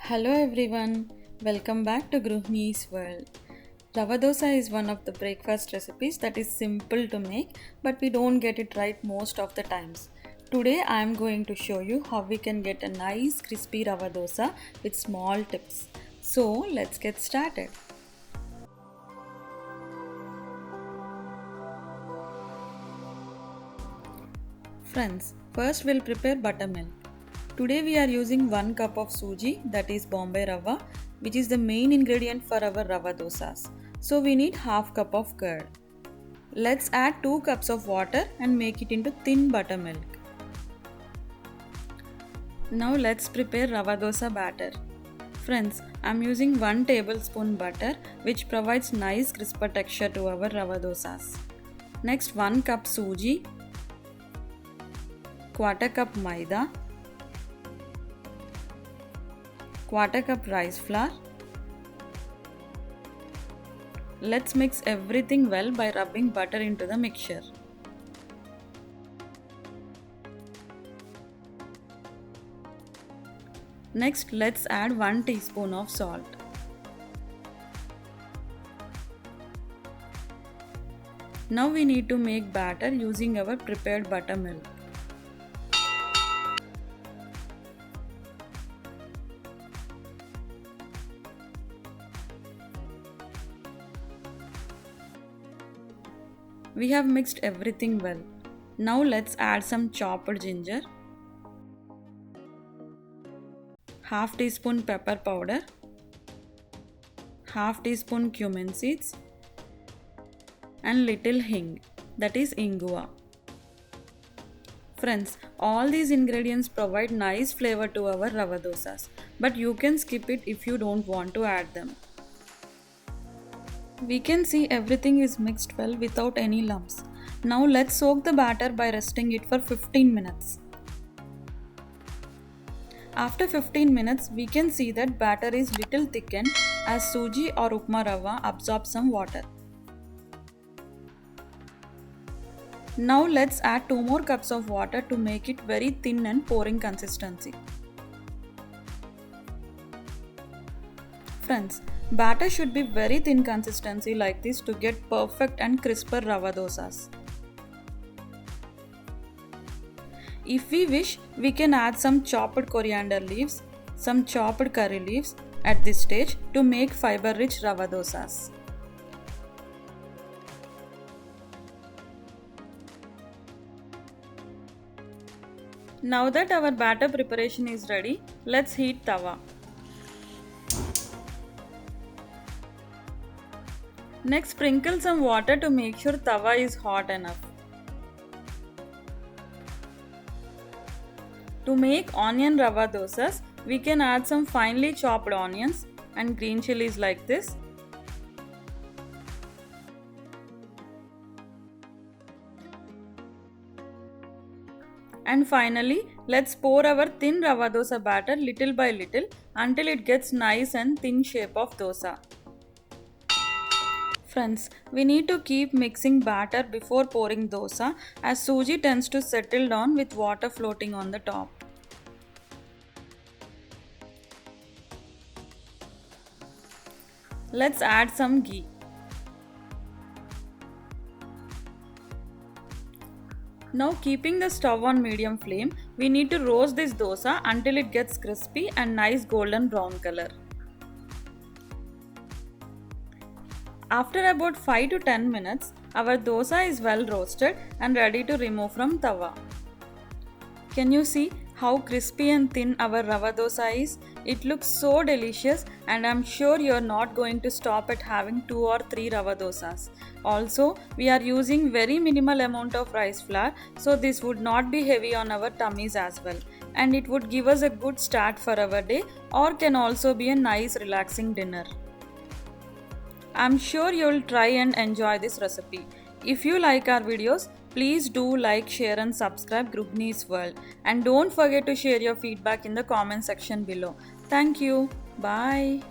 Hello everyone, welcome back to Gruhinis world. Rava Dosa is one of the breakfast recipes that is simple to make but we don't get it right most of the times. Today I am going to show you how we can get a nice crispy Rava Dosa with small tips. So let's get started. Friends, first we'll prepare buttermilk. Today we are using 1 cup of suji, that is Bombay Rava, which is the main ingredient for our Rava dosas. So we need half cup of curd. Let's add 2 cups of water and make it into thin buttermilk. Now let's prepare Rava dosa batter. Friends, I am using 1 tablespoon butter which provides nice crisper texture to our Rava dosas. Next 1 cup suji, quarter cup maida, quarter cup rice flour. Let's mix everything well by rubbing butter into the mixture. Next, let's add 1 teaspoon of salt. Now we need to make batter using our prepared buttermilk. We have mixed everything well. Now let's add some chopped ginger, half teaspoon pepper powder, half teaspoon cumin seeds and little hing, that is ingua. Friends, all these ingredients provide nice flavor to our Rava dosas, but you can skip it if you don't want to add them. We can see everything is mixed well without any lumps. Now let's soak the batter by resting it for 15 minutes. After 15 minutes, we can see that batter is little thickened as suji or upma rava absorbs some water. Now let's add 2 more cups of water to make it very thin and pouring consistency. Friends, batter should be very thin consistency like this to get perfect and crisper Rava dosas. If we wish, we can add some chopped coriander leaves, some chopped curry leaves at this stage to make fiber-rich Rava dosas. Now that our batter preparation is ready, let's heat tawa. Next, sprinkle some water to make sure tawa is hot enough. To make onion Rava dosas, we can add some finely chopped onions and green chilies like this. And finally, let's pour our thin Rava dosa batter little by little until it gets nice and thin shape of dosa. Friends, we need to keep mixing batter before pouring dosa as suji tends to settle down with water floating on the top. Let's add some ghee. Now, keeping the stove on medium flame, we need to roast this dosa until it gets crispy and nice golden brown color. After about 5 to 10 minutes, our dosa is well roasted and ready to remove from tawa. Can you see how crispy and thin our Rava dosa is? It looks so delicious and I am sure you are not going to stop at having 2 or 3 Rava dosas. Also, we are using very minimal amount of rice flour, so this would not be heavy on our tummies as well. And it would give us a good start for our day or can also be a nice relaxing dinner. I'm sure you'll try and enjoy this recipe. If you like our videos, please do like, share and subscribe Gruhinis World. And don't forget to share your feedback in the comment section below. Thank you. Bye.